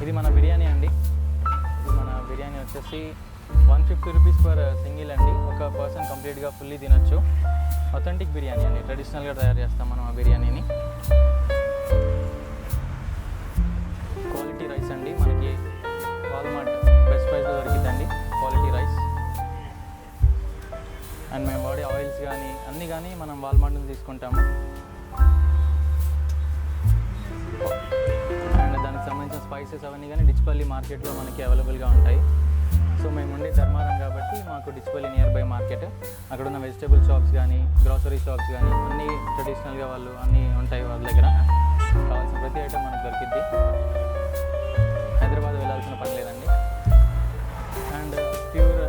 ఇది మన బిర్యానీ అండి. ఇది మన బిర్యానీ వచ్చేసి 150 రూపీస్ పర్ సింగిల్ అండి. ఒక పర్సన్ కంప్లీట్గా ఫుల్లీ తినొచ్చు. అథెంటిక్ బిర్యానీ అండి, ట్రెడిషనల్గా తయారు చేస్తాం మనం ఆ బిర్యానీని. క్వాలిటీ రైస్ అండి, మనకి వాల్మార్ట్ బెస్ట్ ప్రైస్లో దొరికిద్దండి క్వాలిటీ రైస్. అండ్ మేము వాడే ఆయిల్స్ కానీ అన్నీ కానీ మనం వాల్మార్ట్ నుంచి తీసుకుంటాము. అండ్ దానికి సంబంధించిన స్పైసెస్ అవన్నీ కానీ డిచ్పల్లి మార్కెట్లో మనకి అవైలబుల్గా ఉంటాయి. సో మేము ఉండే ధర్మారం కాబట్టి మాకు డిచ్పల్లి నియర్ బై మార్కెట్, అక్కడ ఉన్న వెజిటేబుల్ షాప్స్ కానీ గ్రాసరీ షాప్స్ కానీ అన్నీ ట్రెడిషనల్గా వాళ్ళు అన్నీ ఉంటాయి. వాళ్ళ దగ్గర కావాల్సిన ప్రతి ఐటమ్ మనకు దొరికిద్ది. హైదరాబాద్ వెళ్ళాల్సిన పని లేదండి. అండ్ ప్యూర్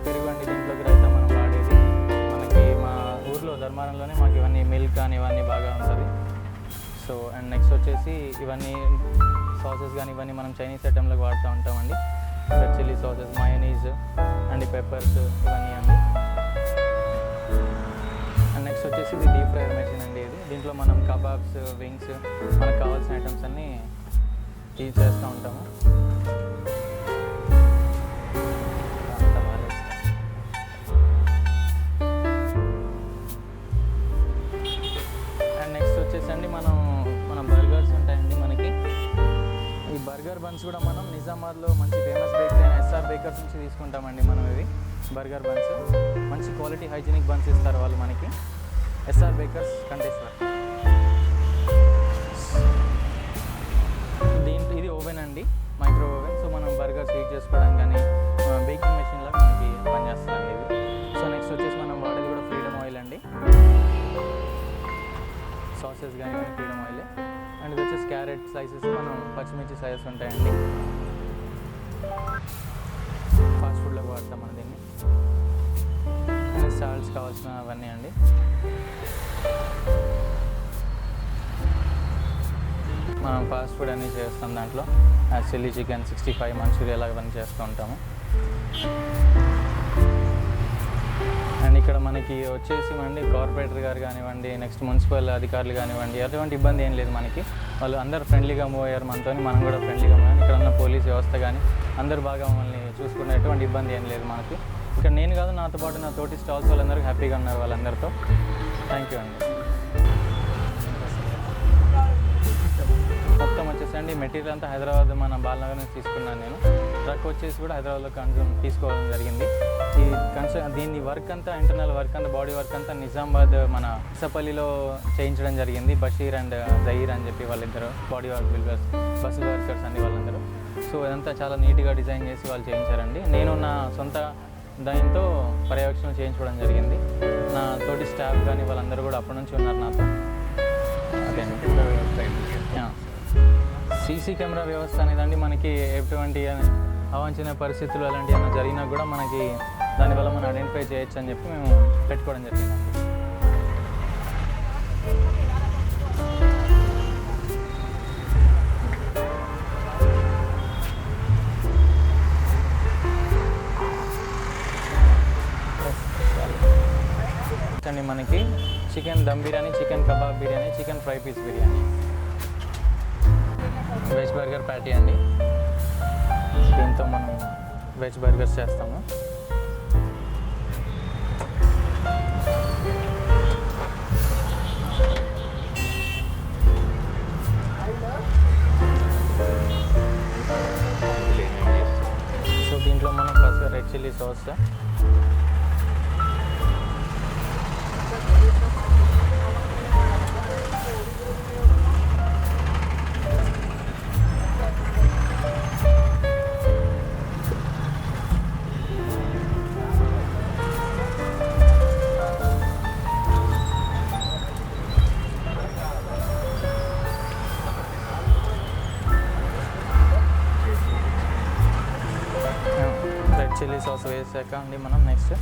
పెరుగు అండి, దీంట్లోకి రైతా మనం వాడేది. మనకి మా ఊర్లో ధర్మారంలోనే మాకు ఇవన్నీ మిల్క్ కానీ ఇవన్నీ బాగా ఉంటుంది. సో అండ్ నెక్స్ట్ వచ్చేసి ఇవన్నీ సాసెస్ కానీ ఇవన్నీ మనం చైనీస్ ఐటెంలోకి వాడుతూ ఉంటామండి. Red chilli sauces, mayonnaise and peppers ఇవన్నీ అండి. అండ్ నెక్స్ట్ వచ్చేసి ఇది డీప్ ఫ్రైర్ మెషిన్ అండి. ఇది దీంట్లో మనం కబాబ్స్, వింగ్స్, మనకు కావాల్సిన ఐటమ్స్ అన్నీ చేస్తూ ఉంటాము. అండ్ నెక్స్ట్ వచ్చేసి అండి మన బర్గర్స్ ఉంటాయండి. మనకి ఈ బర్గర్ బన్స్ కూడా మనం నిజామాబాద్లో మంచి ఫేమస్ బేకరీ అయిన ఎస్ఆర్ బేకర్స్ నుంచి తీసుకుంటామండి. మనం ఇవి బర్గర్ బన్స్ మంచి క్వాలిటీ హైజీనిక్ బన్స్ ఇస్తారు వాళ్ళు మనకి. S R bakers Kanteshwar. ఇది ఓవెన్ అండి, మైక్రో ఓవెన్. సో మనం బర్గర్స్ హీట్ చేసుకోవడానికి కానీ బేకింగ్ మెషిన్ లాగా మనకి పనిచేస్తుందండి ఇది. సో నెక్స్ట్ వచ్చేసి మనం వాడేది కూడా ఫ్రీడమ్ ఆయిల్ అండి. సాసెస్ కానీ ఫ్రీడమ్ ఆయిల్. అండ్ ఇది వచ్చేసి క్యారెట్ స్లైసెస్, మనం పచ్చిమిర్చి స్లైసెస్ ఉంటాయండి. ఫాస్ట్ ఫుడ్లో వాడతాం మనం దీన్ని. అండ్ సాల్ట్స్ కావాల్సిన అవన్నీ అండి. మనం ఫాస్ట్ ఫుడ్ అన్నీ చేస్తాం దాంట్లో. చిల్లీ చికెన్, 65 మంచూరియా ఇలా ఇవన్నీ చేస్తూ ఉంటాము. అండ్ ఇక్కడ మనకి వచ్చేసి అండి కార్పొరేటర్ గారు కానివ్వండి, నెక్స్ట్ మున్సిపల్ అధికారులు కానివ్వండి, ఎటువంటి ఇబ్బంది ఏం లేదు మనకి. వాళ్ళు అందరూ ఫ్రెండ్లీగా మూవ్ అయ్యారు మనతో, మనం కూడా ఫ్రెండ్లీగా మూవ్ అయ్యాం. ఇక్కడ ఉన్న పోలీస్ వ్యవస్థ కానీ అందరూ బాగా మమ్మల్ని చూసుకునే ఎటువంటి ఇబ్బంది ఏం లేదు మనకి. ఇక్కడ నేను కాదు, నాతో పాటు నా తోటి స్టాల్స్ వాళ్ళందరూ హ్యాపీగా ఉన్నారు వాళ్ళందరితో. థ్యాంక్ యూ అండి. మొత్తం వచ్చేసండి మెటీరియల్ అంతా హైదరాబాద్ మన బాలనగర్ నుంచి తీసుకున్నాను నేను. ట్రక్ వచ్చేసి కూడా హైదరాబాద్లో తీసుకోవడం జరిగింది. దీన్ని వర్క్ అంతా, ఇంటర్నల్ వర్క్ అంతా, బాడీ వర్క్ అంతా నిజామాబాద్ మన ఇసపల్లిలో చేయించడం జరిగింది. బషీర్ అండ్ జహీర్ అని చెప్పి వాళ్ళిద్దరు body work builders, bus workers అండి వాళ్ళందరూ. సో ఇదంతా చాలా నీట్గా డిజైన్ చేసి వాళ్ళు చేయించారండి. నేను నా సొంత దానితో పర్యవేక్షణ చేయించుకోవడం జరిగింది. నా తోటి స్టాఫ్ కానీ వాళ్ళందరూ కూడా అప్పటి నుంచి ఉన్నారు నాతో. అదే సీసీ కెమెరా వ్యవస్థ అనేదండి మనకి ఎటువంటి అవాంఛనీయ పరిస్థితులు అలాంటివి ఏమైనా జరిగినా కూడా మనకి దానివల్ల మనం ఐడెంటిఫై చేయొచ్చు అని చెప్పి మేము పెట్టుకోవడం జరిగిందండి. అండి మనకి chicken dum biryani, chicken kebab biryani, chicken fry piece biryani, veg burger patty అండి. దీంతో మనం వెజ్ బర్గర్స్ చేస్తాము. సో దీంట్లో మనం first red chilli sauce, chilli sauce వేసాక అండి మనం నెక్స్ట్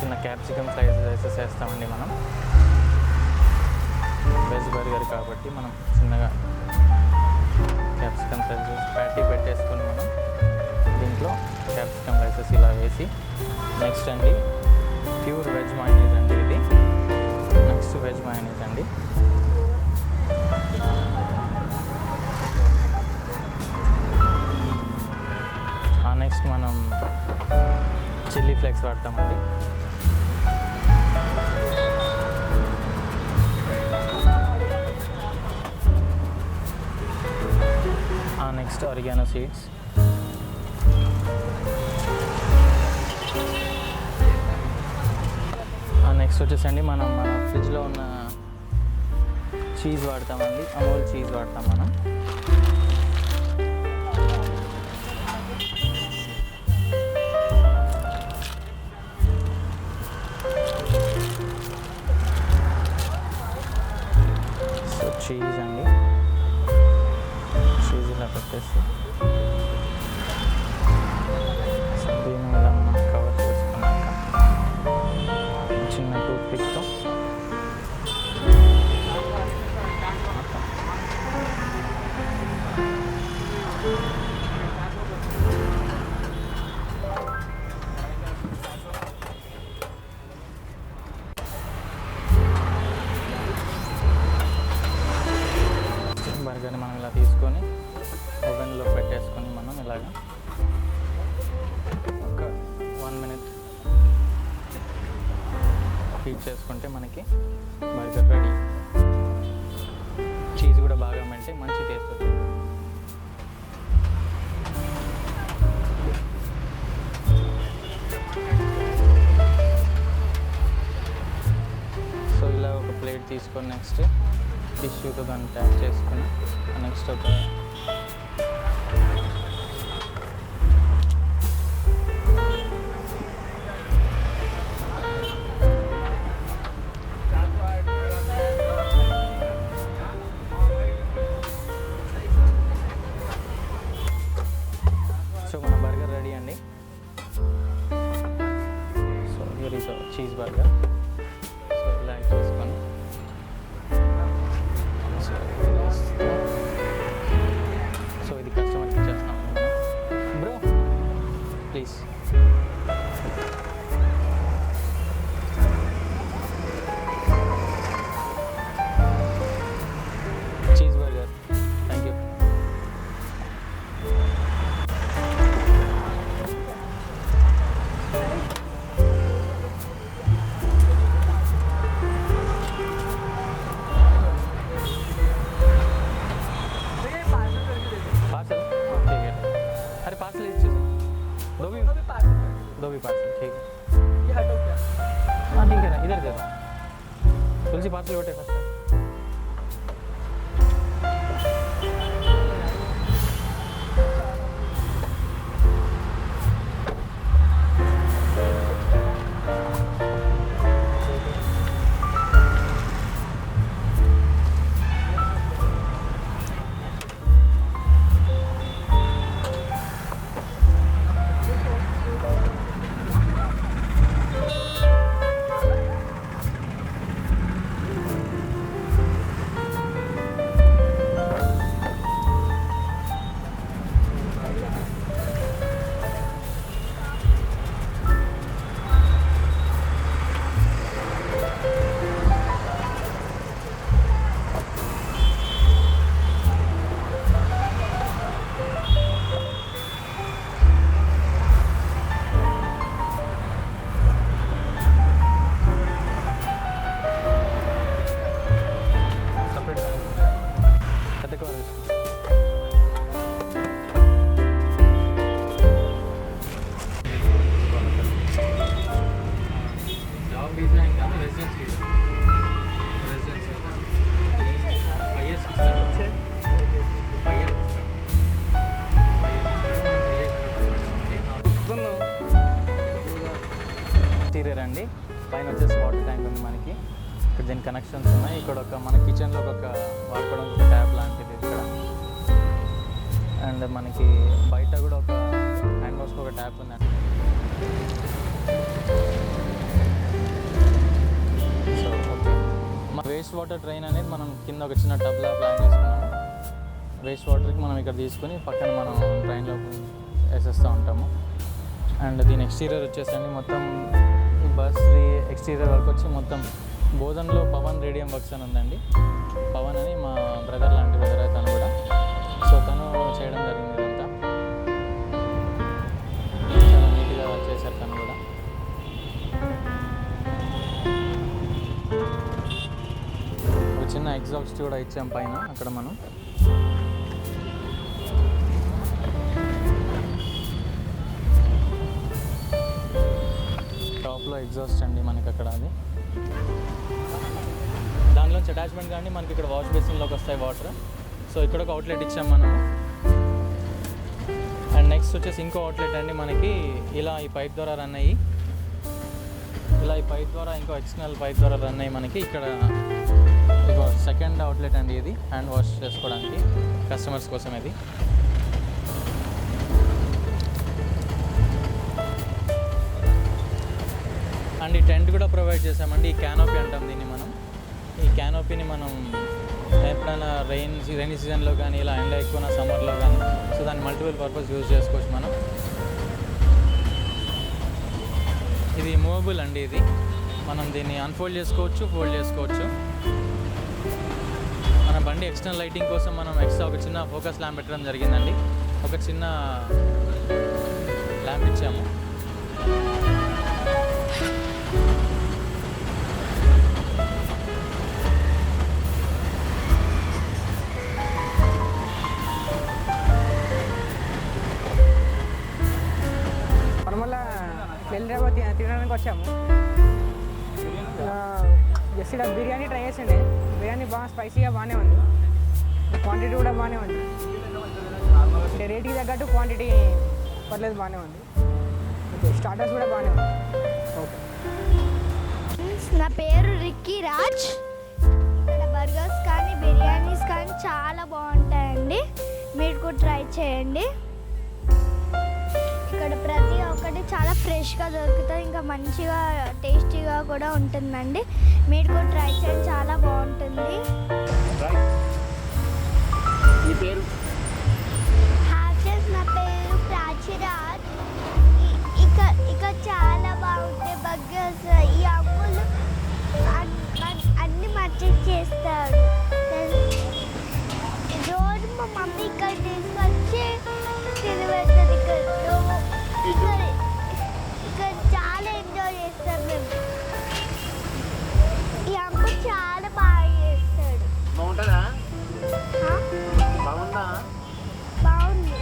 చిన్న క్యాప్సికమ్ స్లైసెస్ వేస్తామండి. మనం వెజ్ బర్గర్ కాబట్టి మనం చిన్నగా క్యాప్సికమ్ స్లైసెస్ ప్యాటీ పెట్టేసుకొని మనం దీంట్లో క్యాప్సికమ్ స్లైసెస్ ఇలా వేసి నెక్స్ట్ అండి ప్యూర్ వెజ్ మయోనీస్ అండి ఇది. నెక్స్ట్ వెజ్ మయోనీస్ అండి. ఫ్లెక్స్ వాడతామండి. Next oregano seeds. నెక్స్ట్ వచ్చేసండి మనం మన ఫ్రిడ్జ్లో ఉన్న చీజ్ వాడతామండి. అమూల్ చీజ్ వాడతాం మనం. సో చీజ్ అండి, చీజ్ ఇలా పెట్టేసి సో దీన్ని ఇలా మనం కవర్ చేసుకున్నాక చిన్న టూత్ పిక్తో బర్గర్ని మనం ఇలా తీసుకొని ఓవెన్లో పెట్టేసుకొని మనం ఇలాగా ఒక 1 minute హీట్ చేసుకుంటే మనకి బర్గర్ రెడీ. చీజ్ కూడా బాగా మెంటే మంచి టేస్ట్ వస్తుంది. సో ఇలా ఒక ప్లేట్ తీసుకొని నెక్స్ట్ టిష్యూతో దాన్ని ట్యాప్ చేసుకుని నెక్స్ట్ ఒక సో మన బర్గర్ రెడీ అండి. So here is cheese burger. So ఇలా చేసుకొని సో ఇది కస్టమర్కి ఇచ్చేస్తాం bro please. Cheese burger, thank you. Parcel ठीक है. अरे पार्सल लीजिए दो भी पार्सल ठीक है. हाँ ठीक है ना, इधर दे दो. तुलसी पार्सल बैठे फर्स्ट. ఇంటీరియర్ అండి. పైన వచ్చేసి వాటర్ ట్యాంక్ ఉంది మనకి. ఇక్కడ దీని కనెక్షన్స్ ఉన్నాయి. ఇక్కడ ఒక మన కిచెన్లో ఒక వాడుకోవడానికి ఒక ట్యాప్ లాంటిది ఇక్కడ. అండ్ మనకి బయట కూడా ఒక హ్యాండ్ వాష్కి ఒక ట్యాప్ ఉందండి. సో ఓకే, మా వేస్ట్ వాటర్ ట్రైన్ అనేది మనం కింద ఒక చిన్న టబ్లా ప్లాన్ చేసుకున్నాము. వేస్ట్ వాటర్కి మనం ఇక్కడ తీసుకొని పక్కన మనం ట్రైన్లో వేసేస్తూ ఉంటాము. అండ్ దీని ఎక్స్టీరియర్ వచ్చేసండి మొత్తం ఈ బస్ ఎక్స్టీరియర్ వర్క్ వచ్చి మొత్తం బోధన్లో పవన్ రేడియం వర్క్స్ అని ఉందండి. పవన్ అని మా బ్రదర్ లాంటి బ్రదర్ తను కూడా. సో తను చేయడం జరిగింది ఇదంతా. చాలా నీట్గా చేశారు తను కూడా. చిన్న ఎగ్జాస్ట్ కూడా ఇచ్చాం పైన అక్కడ మనం. టాప్లో ఎగ్జాస్ట్ అండి మనకి అక్కడ. అది దానిలోంచి అటాచ్మెంట్ కానీ మనకి ఇక్కడ వాష్ బేసిన్లోకి వస్తాయి వాటర్. సో ఇక్కడ ఒక అవుట్లెట్ ఇచ్చాం మనం. అండ్ నెక్స్ట్ వచ్చేసి ఇంకో అవుట్లెట్ అండి మనకి. ఇలా ఈ పైప్ ద్వారా రన్ అయ్యి, ఇలా ఈ పైప్ ద్వారా ఇంకో ఎక్స్టర్నల్ పైప్ ద్వారా రన్ అయ్యి మనకి ఇక్కడ ఇంకో సెకండ్ అవుట్లెట్ అండి. ఇది హ్యాండ్ వాష్ చేసుకోవడానికి కస్టమర్స్ కోసం. ఇది అండ్ ఈ టెంట్ కూడా ప్రొవైడ్ చేసామండి. ఈ క్యానోపీ అంటాం దీన్ని మనం. ఈ క్యానోపీని మనం ఎప్పుడైనా రైనీ సీజన్లో కానీ ఇలా ఎండ ఎక్కువ సమ్మర్లో కానీ, సో దాన్ని మల్టిపుల్ పర్పస్ యూజ్ చేసుకోవచ్చు మనం. ఇది మూవబుల్ అండి. ఇది మనం దీన్ని అన్ఫోల్డ్ చేసుకోవచ్చు, ఫోల్డ్ చేసుకోవచ్చు. మన బండి ఎక్స్టర్నల్ లైటింగ్ కోసం మనం ఎక్స్ట్రా ఒక చిన్న ఫోకస్ ల్యాంప్ పెట్టడం జరిగిందండి. ఒక చిన్న ల్యాంప్ ఇచ్చాము. తినడానికి వచ్చాము. జస్ట్ ఇక్కడ బిర్యానీ ట్రై చేసిండే. బిర్యానీ బాగా స్పైసీగా బాగానే ఉంది. క్వాంటిటీ కూడా బాగానే ఉంది. అంటే రేట్కి తగ్గట్టు క్వాంటిటీ పర్లేదు, బాగానే ఉంది. ఓకే, స్టార్టర్స్ కూడా బాగానే ఉంది. ఓకే. నా పేరు రిక్కీ రాజ్. ఇక్కడ బర్గర్స్ కానీ బిర్యానీస్ కానీ చాలా బాగుంటాయండి. మీరు కూడా ట్రై చేయండి. ఇక్కడ ప్రతి ఒక్కటి చాలా ఫ్రెష్గా దొరుకుతుంది, ఇంకా మంచిగా టేస్టీగా కూడా ఉంటుందండి. మీరు కూడా ట్రై చేయండి, చాలా బాగుంటుంది. నా పేరు ప్రాచిరాజ్. ఇక్కడ చాలా బాగుంటాయి బర్గర్స్. ఈ అమ్ములు అన్ని మంచిగా చేస్తారు. రోజు మా మమ్మీ ఇక్కడ తీసుకొచ్చి తినబెడుతుంది. ఇక్కడ చాలా ఎంజాయ్ చేస్తాం మేము. ఈ అమ్మ చాలా బాగా చేస్తాడు. బాగుంటుందా? బాగుంది.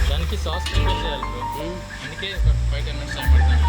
దానికి సాస్ ప్రిపేర్ చేయాలి బ్రో. అందుకే ఒక 5-10 minutes టైం పడుతుంది.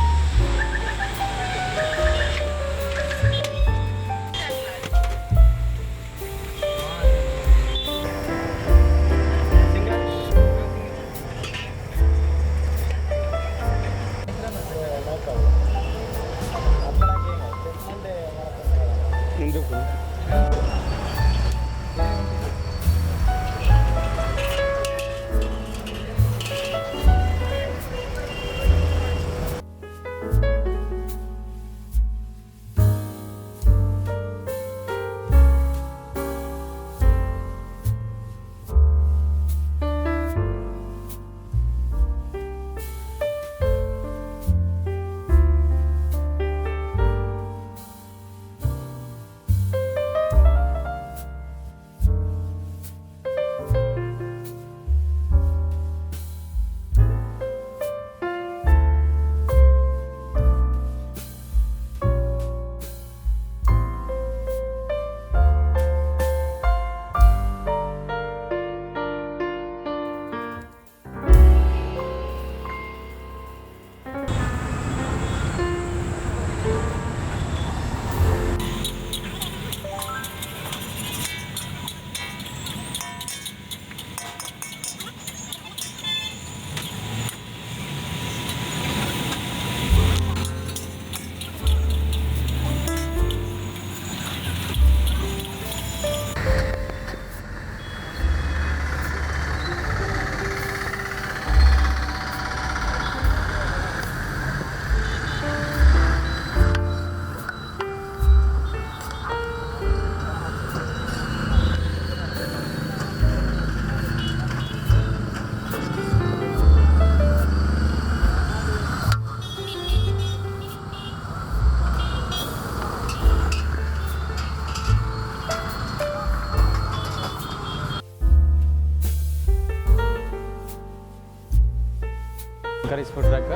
Curries food truck.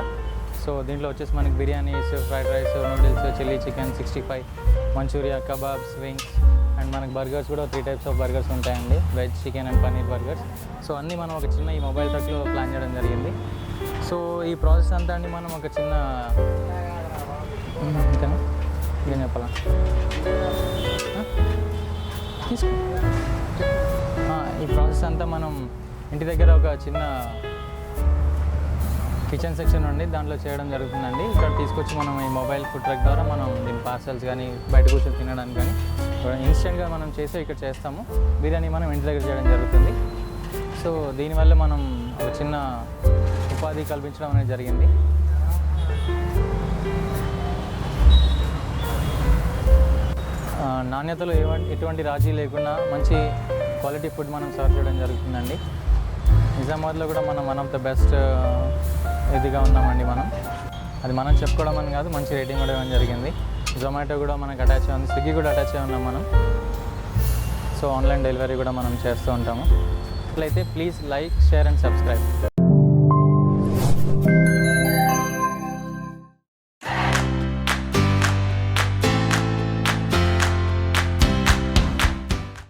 సో దీంట్లో వచ్చేసి మనకి biryanis, fried rice, noodles, chilli chicken, 65, manchurian, kebabs, wings and మనకి బర్గర్స్ కూడా 3 టైప్స్ ఆఫ్ బర్గర్స్ ఉంటాయండి, veg, chicken and paneer burgers. So అన్నీ మనం ఒక చిన్న ఈ మొబైల్ ట్రక్లో ప్లాన్ చేయడం జరిగింది. సో ఈ ప్రాసెస్ అంతా అండి మనం ఒక చిన్న ఇంతేనా ఏం చెప్పాలా తీసుకో. ఈ ప్రాసెస్ అంతా మనం ఇంటి దగ్గర ఒక చిన్న కిచెన్ సెక్షన్ ఉండి దాంట్లో చేయడం జరుగుతుందండి. ఇక్కడ తీసుకొచ్చి మనం ఈ మొబైల్ ఫుడ్ ట్రక్ ద్వారా మనం దీని పార్సల్స్ కానీ బయట కూర్చొని తినడానికి కానీ ఇన్స్టెంట్గా మనం చేసి ఇక్కడ చేస్తాము. బిర్యానీ మనం ఇంటి దగ్గర చేయడం జరుగుతుంది. సో దీనివల్ల మనం ఒక చిన్న ఉపాధి కల్పించడం అనేది జరిగింది. నాణ్యతలో ఎటువంటి రాజీ లేకుండా మంచి క్వాలిటీ ఫుడ్ మనం సర్వ్ చేయడం జరుగుతుందండి. నిజామాబాద్లో కూడా మనం వన్ ఆఫ్ ద బెస్ట్ ఇదిగా ఉన్నామండి. మనం అది మనం చెప్పుకోవడం అని కాదు, మంచి రేటింగ్ కూడా ఇవ్వడం జరిగింది. జొమాటో కూడా మనకు అటాచ్ ఉంది, స్విగ్గీ కూడా అటాచ్ అయి ఉన్నాం మనం. సో ఆన్లైన్ డెలివరీ కూడా మనం చేస్తూ ఉంటాము. ఇట్లయితే please like, share and subscribe.